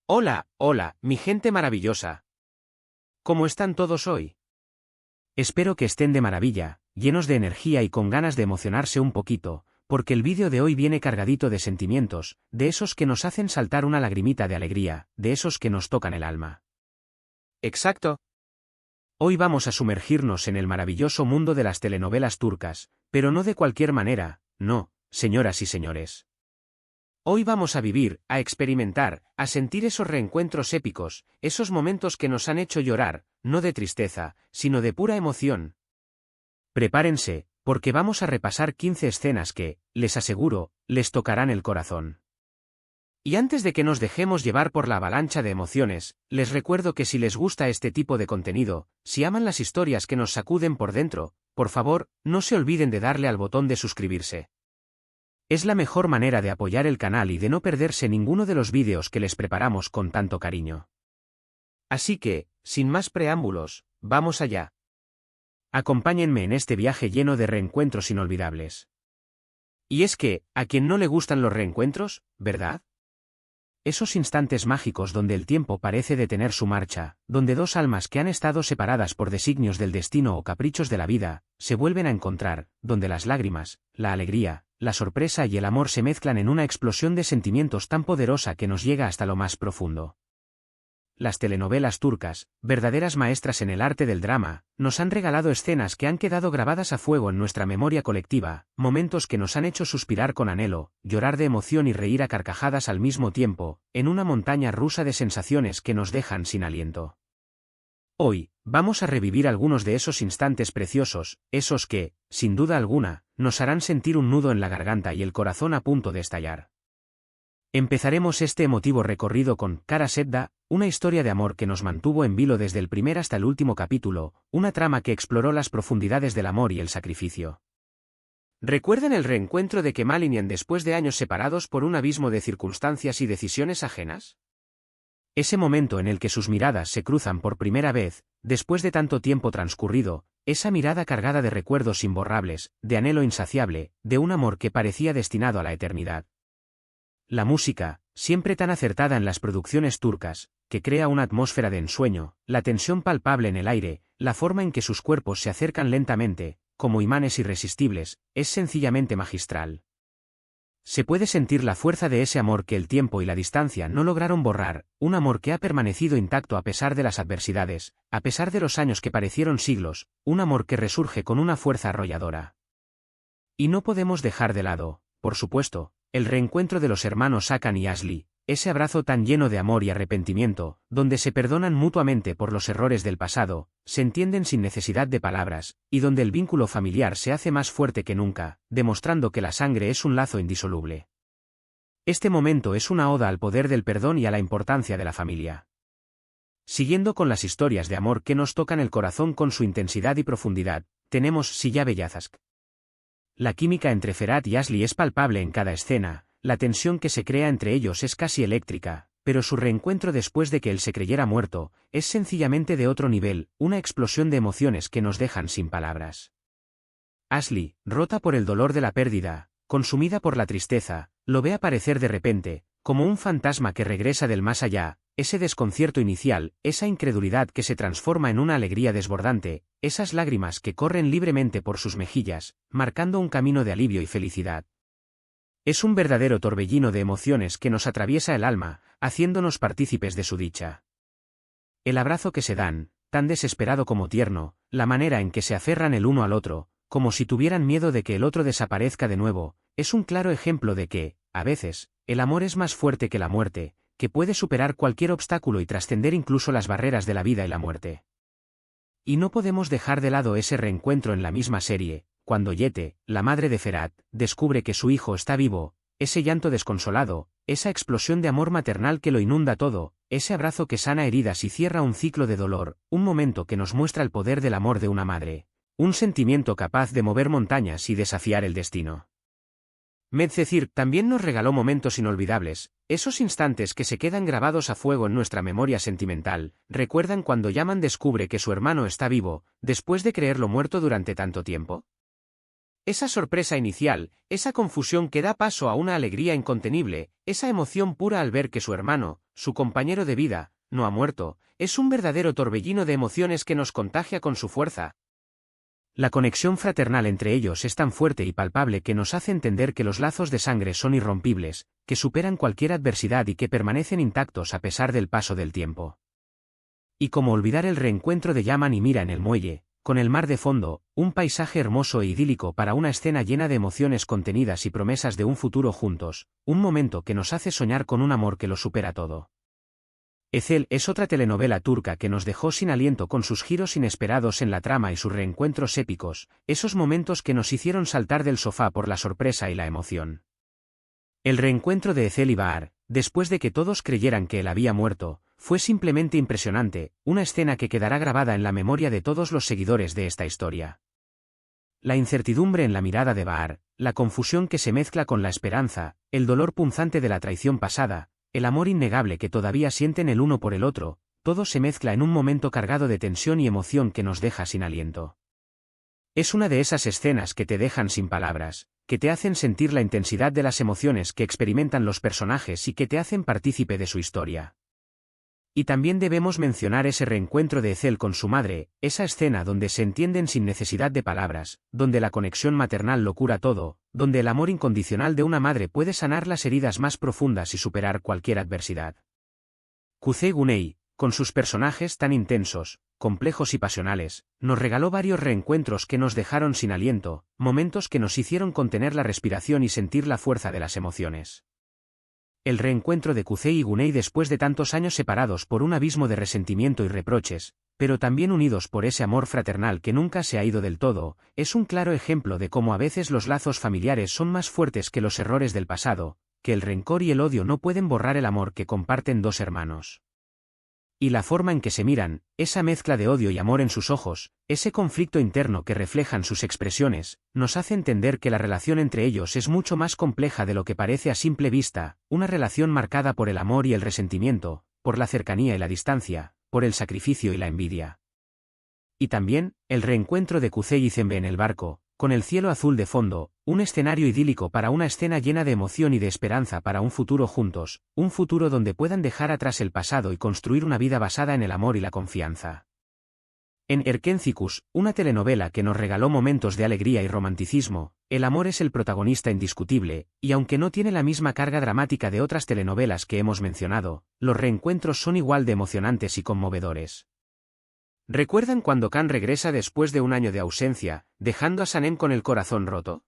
Hola, hola, mi gente maravillosa. ¿Cómo están todos hoy? Espero que estén de maravilla, llenos de energía y con ganas de emocionarse un poquito, porque el vídeo de hoy viene cargadito de sentimientos, de esos que nos hacen saltar una lagrimita de alegría, de esos que nos tocan el alma. Exacto. Hoy vamos a sumergirnos en el maravilloso mundo de las telenovelas turcas, pero no de cualquier manera, no, señoras y señores. Hoy vamos a vivir, a experimentar, a sentir esos reencuentros épicos, esos momentos que nos han hecho llorar, no de tristeza, sino de pura emoción. Prepárense, porque vamos a repasar 15 escenas que, les aseguro, les tocarán el corazón. Y antes de que nos dejemos llevar por la avalancha de emociones, les recuerdo que si les gusta este tipo de contenido, si aman las historias que nos sacuden por dentro, por favor, no se olviden de darle al botón de suscribirse. Es la mejor manera de apoyar el canal y de no perderse ninguno de los vídeos que les preparamos con tanto cariño. Así que, sin más preámbulos, vamos allá. Acompáñenme en este viaje lleno de reencuentros inolvidables. Y es que, ¿a quien no le gustan los reencuentros, verdad? Esos instantes mágicos donde el tiempo parece detener su marcha, donde dos almas que han estado separadas por designios del destino o caprichos de la vida, se vuelven a encontrar, donde las lágrimas, la alegría, la sorpresa y el amor se mezclan en una explosión de sentimientos tan poderosa que nos llega hasta lo más profundo. Las telenovelas turcas, verdaderas maestras en el arte del drama, nos han regalado escenas que han quedado grabadas a fuego en nuestra memoria colectiva, momentos que nos han hecho suspirar con anhelo, llorar de emoción y reír a carcajadas al mismo tiempo, en una montaña rusa de sensaciones que nos dejan sin aliento. Hoy, vamos a revivir algunos de esos instantes preciosos, esos que, sin duda alguna, nos harán sentir un nudo en la garganta y el corazón a punto de estallar. Empezaremos este emotivo recorrido con Kara Sevda, una historia de amor que nos mantuvo en vilo desde el primer hasta el último capítulo, una trama que exploró las profundidades del amor y el sacrificio. ¿Recuerdan el reencuentro de Kemal y Nihan después de años separados por un abismo de circunstancias y decisiones ajenas? Ese momento en el que sus miradas se cruzan por primera vez, después de tanto tiempo transcurrido, esa mirada cargada de recuerdos imborrables, de anhelo insaciable, de un amor que parecía destinado a la eternidad. La música, siempre tan acertada en las producciones turcas, que crea una atmósfera de ensueño, la tensión palpable en el aire, la forma en que sus cuerpos se acercan lentamente, como imanes irresistibles, es sencillamente magistral. Se puede sentir la fuerza de ese amor que el tiempo y la distancia no lograron borrar, un amor que ha permanecido intacto a pesar de las adversidades, a pesar de los años que parecieron siglos, un amor que resurge con una fuerza arrolladora. Y no podemos dejar de lado, por supuesto, el reencuentro de los hermanos Hakan y Asli, ese abrazo tan lleno de amor y arrepentimiento, donde se perdonan mutuamente por los errores del pasado, se entienden sin necesidad de palabras, y donde el vínculo familiar se hace más fuerte que nunca, demostrando que la sangre es un lazo indisoluble. Este momento es una oda al poder del perdón y a la importancia de la familia. Siguiendo con las historias de amor que nos tocan el corazón con su intensidad y profundidad, tenemos Silla Bellazask. La química entre Ferhat y Asli es palpable en cada escena, la tensión que se crea entre ellos es casi eléctrica, pero su reencuentro después de que él se creyera muerto, es sencillamente de otro nivel, una explosión de emociones que nos dejan sin palabras. Asli, rota por el dolor de la pérdida, consumida por la tristeza, lo ve aparecer de repente, como un fantasma que regresa del más allá, ese desconcierto inicial, esa incredulidad que se transforma en una alegría desbordante, esas lágrimas que corren libremente por sus mejillas, marcando un camino de alivio y felicidad. Es un verdadero torbellino de emociones que nos atraviesa el alma, haciéndonos partícipes de su dicha. El abrazo que se dan, tan desesperado como tierno, la manera en que se aferran el uno al otro, como si tuvieran miedo de que el otro desaparezca de nuevo, es un claro ejemplo de que, a veces, el amor es más fuerte que la muerte, que puede superar cualquier obstáculo y trascender incluso las barreras de la vida y la muerte. Y no podemos dejar de lado ese reencuentro en la misma serie, cuando Yete, la madre de Ferhat, descubre que su hijo está vivo, ese llanto desconsolado, esa explosión de amor maternal que lo inunda todo, ese abrazo que sana heridas y cierra un ciclo de dolor, un momento que nos muestra el poder del amor de una madre, un sentimiento capaz de mover montañas y desafiar el destino. Medcezir también nos regaló momentos inolvidables, esos instantes que se quedan grabados a fuego en nuestra memoria sentimental. ¿Recuerdan cuando Yaman descubre que su hermano está vivo, después de creerlo muerto durante tanto tiempo? Esa sorpresa inicial, esa confusión que da paso a una alegría incontenible, esa emoción pura al ver que su hermano, su compañero de vida, no ha muerto, es un verdadero torbellino de emociones que nos contagia con su fuerza. La conexión fraternal entre ellos es tan fuerte y palpable que nos hace entender que los lazos de sangre son irrompibles, que superan cualquier adversidad y que permanecen intactos a pesar del paso del tiempo. Y como olvidar el reencuentro de Yaman y Mira en el muelle, con el mar de fondo, un paisaje hermoso e idílico para una escena llena de emociones contenidas y promesas de un futuro juntos, un momento que nos hace soñar con un amor que lo supera todo. Ezel es otra telenovela turca que nos dejó sin aliento con sus giros inesperados en la trama y sus reencuentros épicos, esos momentos que nos hicieron saltar del sofá por la sorpresa y la emoción. El reencuentro de Ezel y Bahar, después de que todos creyeran que él había muerto, fue simplemente impresionante, una escena que quedará grabada en la memoria de todos los seguidores de esta historia. La incertidumbre en la mirada de Bahar, la confusión que se mezcla con la esperanza, el dolor punzante de la traición pasada, el amor innegable que todavía sienten el uno por el otro, todo se mezcla en un momento cargado de tensión y emoción que nos deja sin aliento. Es una de esas escenas que te dejan sin palabras, que te hacen sentir la intensidad de las emociones que experimentan los personajes y que te hacen partícipe de su historia. Y también debemos mencionar ese reencuentro de Ezel con su madre, esa escena donde se entienden sin necesidad de palabras, donde la conexión maternal lo cura todo, donde el amor incondicional de una madre puede sanar las heridas más profundas y superar cualquier adversidad. Kuzey Guney, con sus personajes tan intensos, complejos y pasionales, nos regaló varios reencuentros que nos dejaron sin aliento, momentos que nos hicieron contener la respiración y sentir la fuerza de las emociones. El reencuentro de Kuzey y Guney después de tantos años separados por un abismo de resentimiento y reproches, pero también unidos por ese amor fraternal que nunca se ha ido del todo, es un claro ejemplo de cómo a veces los lazos familiares son más fuertes que los errores del pasado, que el rencor y el odio no pueden borrar el amor que comparten dos hermanos. Y la forma en que se miran, esa mezcla de odio y amor en sus ojos, ese conflicto interno que reflejan sus expresiones, nos hace entender que la relación entre ellos es mucho más compleja de lo que parece a simple vista, una relación marcada por el amor y el resentimiento, por la cercanía y la distancia, por el sacrificio y la envidia. Y también, el reencuentro de Kuzey y Zembe en el barco, con el cielo azul de fondo, un escenario idílico para una escena llena de emoción y de esperanza para un futuro juntos, un futuro donde puedan dejar atrás el pasado y construir una vida basada en el amor y la confianza. En Erkencikus, una telenovela que nos regaló momentos de alegría y romanticismo, el amor es el protagonista indiscutible, y aunque no tiene la misma carga dramática de otras telenovelas que hemos mencionado, los reencuentros son igual de emocionantes y conmovedores. ¿Recuerdan cuando Khan regresa después de un año de ausencia, dejando a Sanem con el corazón roto?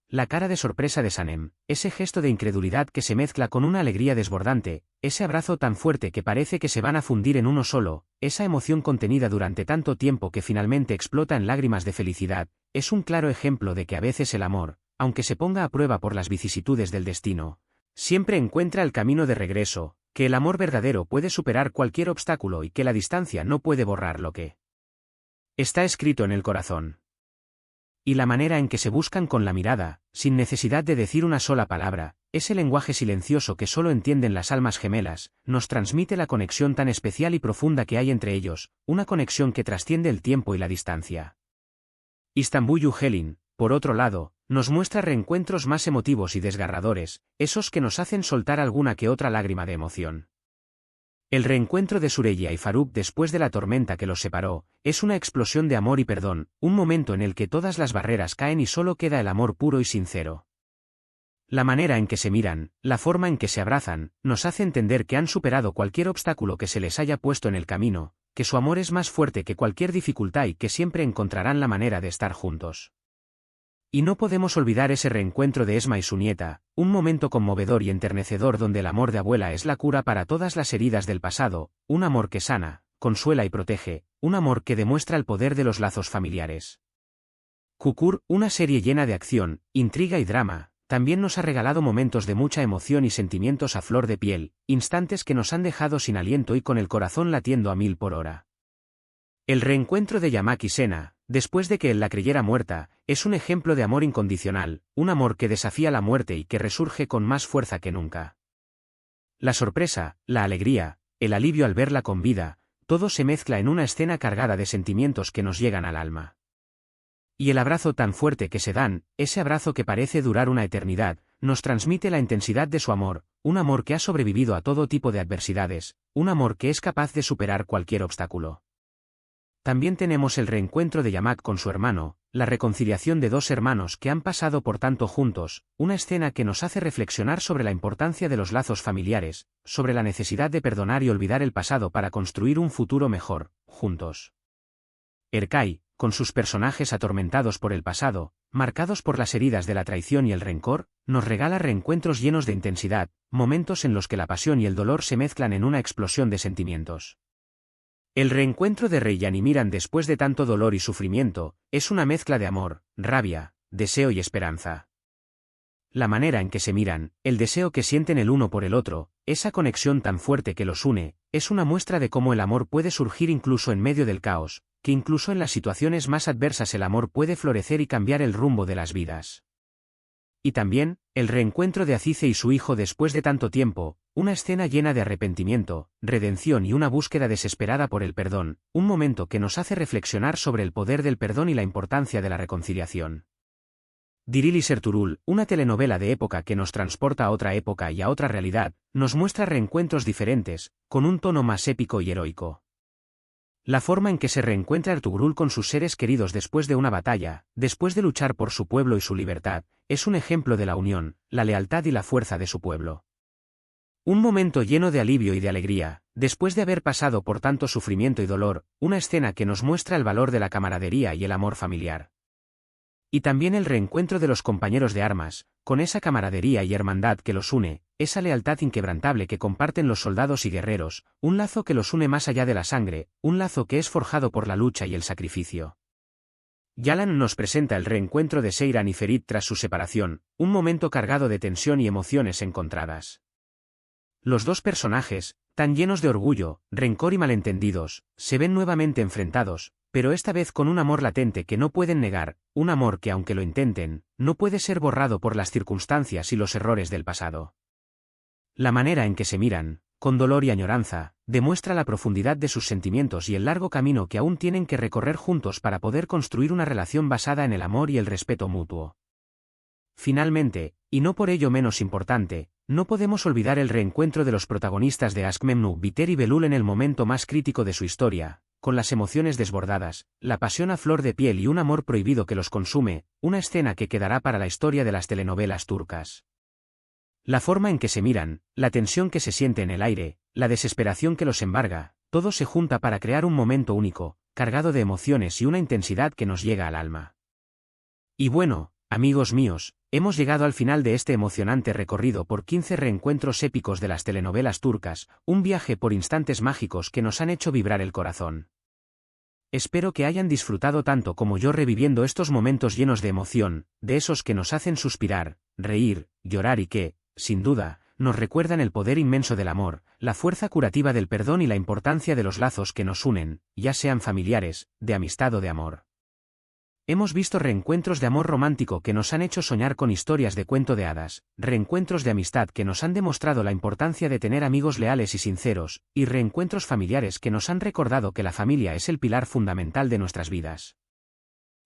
La cara de sorpresa de Sanem, ese gesto de incredulidad que se mezcla con una alegría desbordante, ese abrazo tan fuerte que parece que se van a fundir en uno solo, esa emoción contenida durante tanto tiempo que finalmente explota en lágrimas de felicidad, es un claro ejemplo de que a veces el amor, aunque se ponga a prueba por las vicisitudes del destino, siempre encuentra el camino de regreso, que el amor verdadero puede superar cualquier obstáculo y que la distancia no puede borrar lo que está escrito en el corazón. Y la manera en que se buscan con la mirada, sin necesidad de decir una sola palabra, ese lenguaje silencioso que solo entienden las almas gemelas, nos transmite la conexión tan especial y profunda que hay entre ellos, una conexión que trasciende el tiempo y la distancia. Istanbul Yuhelin, por otro lado, nos muestra reencuentros más emotivos y desgarradores, esos que nos hacen soltar alguna que otra lágrima de emoción. El reencuentro de Süreyya y Faruk después de la tormenta que los separó, es una explosión de amor y perdón, un momento en el que todas las barreras caen y solo queda el amor puro y sincero. La manera en que se miran, la forma en que se abrazan, nos hace entender que han superado cualquier obstáculo que se les haya puesto en el camino, que su amor es más fuerte que cualquier dificultad y que siempre encontrarán la manera de estar juntos. Y no podemos olvidar ese reencuentro de Esma y su nieta, un momento conmovedor y enternecedor donde el amor de abuela es la cura para todas las heridas del pasado, un amor que sana, consuela y protege, un amor que demuestra el poder de los lazos familiares. Kukur, una serie llena de acción, intriga y drama, también nos ha regalado momentos de mucha emoción y sentimientos a flor de piel, instantes que nos han dejado sin aliento y con el corazón latiendo a 1000 por hora. El reencuentro de Yamak y Sena, después de que él la creyera muerta, es un ejemplo de amor incondicional, un amor que desafía la muerte y que resurge con más fuerza que nunca. La sorpresa, la alegría, el alivio al verla con vida, todo se mezcla en una escena cargada de sentimientos que nos llegan al alma. Y el abrazo tan fuerte que se dan, ese abrazo que parece durar una eternidad, nos transmite la intensidad de su amor, un amor que ha sobrevivido a todo tipo de adversidades, un amor que es capaz de superar cualquier obstáculo. También tenemos el reencuentro de Yamak con su hermano, la reconciliación de dos hermanos que han pasado por tanto juntos, una escena que nos hace reflexionar sobre la importancia de los lazos familiares, sobre la necesidad de perdonar y olvidar el pasado para construir un futuro mejor, juntos. Erkai, con sus personajes atormentados por el pasado, marcados por las heridas de la traición y el rencor, nos regala reencuentros llenos de intensidad, momentos en los que la pasión y el dolor se mezclan en una explosión de sentimientos. El reencuentro de Rei y Animiran después de tanto dolor y sufrimiento, es una mezcla de amor, rabia, deseo y esperanza. La manera en que se miran, el deseo que sienten el uno por el otro, esa conexión tan fuerte que los une, es una muestra de cómo el amor puede surgir incluso en medio del caos, que incluso en las situaciones más adversas el amor puede florecer y cambiar el rumbo de las vidas. Y también, el reencuentro de Azize y su hijo después de tanto tiempo, una escena llena de arrepentimiento, redención y una búsqueda desesperada por el perdón, un momento que nos hace reflexionar sobre el poder del perdón y la importancia de la reconciliación. Dirilis Ertuğrul, una telenovela de época que nos transporta a otra época y a otra realidad, nos muestra reencuentros diferentes, con un tono más épico y heroico. La forma en que se reencuentra Ertuğrul con sus seres queridos después de una batalla, después de luchar por su pueblo y su libertad, es un ejemplo de la unión, la lealtad y la fuerza de su pueblo. Un momento lleno de alivio y de alegría, después de haber pasado por tanto sufrimiento y dolor, una escena que nos muestra el valor de la camaradería y el amor familiar. Y también el reencuentro de los compañeros de armas, con esa camaradería y hermandad que los une, esa lealtad inquebrantable que comparten los soldados y guerreros, un lazo que los une más allá de la sangre, un lazo que es forjado por la lucha y el sacrificio. Yalan nos presenta el reencuentro de Seyran y Ferit tras su separación, un momento cargado de tensión y emociones encontradas. Los dos personajes, tan llenos de orgullo, rencor y malentendidos, se ven nuevamente enfrentados, pero esta vez con un amor latente que no pueden negar, un amor que aunque lo intenten, no puede ser borrado por las circunstancias y los errores del pasado. La manera en que se miran, con dolor y añoranza, demuestra la profundidad de sus sentimientos y el largo camino que aún tienen que recorrer juntos para poder construir una relación basada en el amor y el respeto mutuo. Finalmente, y no por ello menos importante, no podemos olvidar el reencuentro de los protagonistas de Aşk Memnu, Biter y Belul en el momento más crítico de su historia, con las emociones desbordadas, la pasión a flor de piel y un amor prohibido que los consume, una escena que quedará para la historia de las telenovelas turcas. La forma en que se miran, la tensión que se siente en el aire, la desesperación que los embarga, todo se junta para crear un momento único, cargado de emociones y una intensidad que nos llega al alma. Y bueno, amigos míos, hemos llegado al final de este emocionante recorrido por 15 reencuentros épicos de las telenovelas turcas, un viaje por instantes mágicos que nos han hecho vibrar el corazón. Espero que hayan disfrutado tanto como yo reviviendo estos momentos llenos de emoción, de esos que nos hacen suspirar, reír, llorar y que, sin duda, nos recuerdan el poder inmenso del amor, la fuerza curativa del perdón y la importancia de los lazos que nos unen, ya sean familiares, de amistad o de amor. Hemos visto reencuentros de amor romántico que nos han hecho soñar con historias de cuento de hadas, reencuentros de amistad que nos han demostrado la importancia de tener amigos leales y sinceros, y reencuentros familiares que nos han recordado que la familia es el pilar fundamental de nuestras vidas.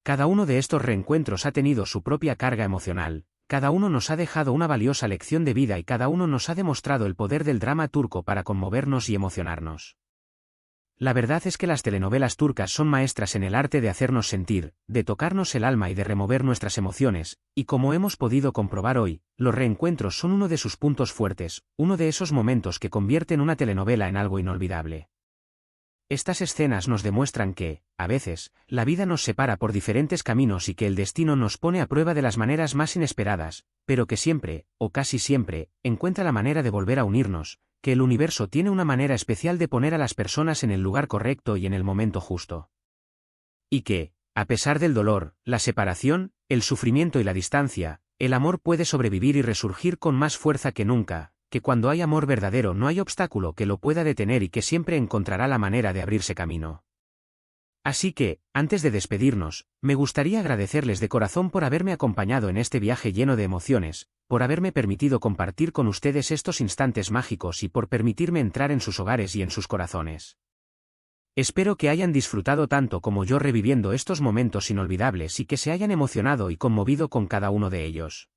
Cada uno de estos reencuentros ha tenido su propia carga emocional, cada uno nos ha dejado una valiosa lección de vida y cada uno nos ha demostrado el poder del drama turco para conmovernos y emocionarnos. La verdad es que las telenovelas turcas son maestras en el arte de hacernos sentir, de tocarnos el alma y de remover nuestras emociones, y como hemos podido comprobar hoy, los reencuentros son uno de sus puntos fuertes, uno de esos momentos que convierten una telenovela en algo inolvidable. Estas escenas nos demuestran que, a veces, la vida nos separa por diferentes caminos y que el destino nos pone a prueba de las maneras más inesperadas, pero que siempre, o casi siempre, encuentra la manera de volver a unirnos, que el universo tiene una manera especial de poner a las personas en el lugar correcto y en el momento justo. Y que, a pesar del dolor, la separación, el sufrimiento y la distancia, el amor puede sobrevivir y resurgir con más fuerza que nunca, que cuando hay amor verdadero no hay obstáculo que lo pueda detener y que siempre encontrará la manera de abrirse camino. Así que, antes de despedirnos, me gustaría agradecerles de corazón por haberme acompañado en este viaje lleno de emociones, por haberme permitido compartir con ustedes estos instantes mágicos y por permitirme entrar en sus hogares y en sus corazones. Espero que hayan disfrutado tanto como yo reviviendo estos momentos inolvidables y que se hayan emocionado y conmovido con cada uno de ellos.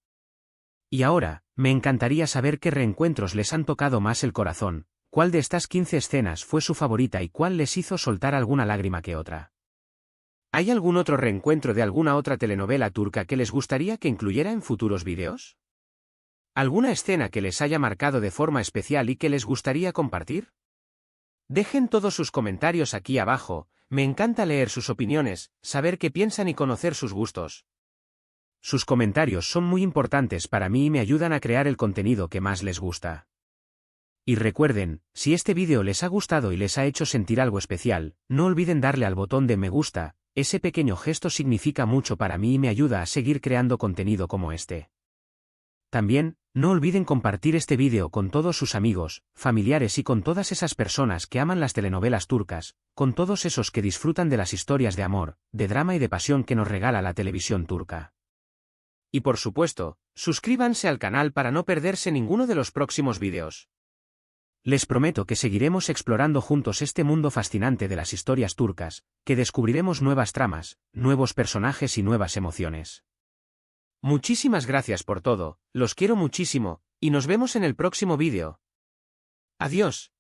Y ahora, Me encantaría saber qué reencuentros les han tocado más el corazón, cuál de estas 15 escenas fue su favorita y cuál les hizo soltar alguna lágrima que otra. ¿Hay algún otro reencuentro de alguna otra telenovela turca que les gustaría que incluyera en futuros vídeos? ¿Alguna escena que les haya marcado de forma especial y que les gustaría compartir? Dejen todos sus comentarios aquí abajo, me encanta leer sus opiniones, saber qué piensan y conocer sus gustos. Sus comentarios son muy importantes para mí y me ayudan a crear el contenido que más les gusta. Y recuerden, si este vídeo les ha gustado y les ha hecho sentir algo especial, no olviden darle al botón de me gusta, ese pequeño gesto significa mucho para mí y me ayuda a seguir creando contenido como este. También, no olviden compartir este vídeo con todos sus amigos, familiares y con todas esas personas que aman las telenovelas turcas, con todos esos que disfrutan de las historias de amor, de drama y de pasión que nos regala la televisión turca. Y por supuesto, suscríbanse al canal para no perderse ninguno de los próximos vídeos. Les prometo que seguiremos explorando juntos este mundo fascinante de las historias turcas, que descubriremos nuevas tramas, nuevos personajes y nuevas emociones. Muchísimas gracias por todo, los quiero muchísimo, y nos vemos en el próximo vídeo. Adiós.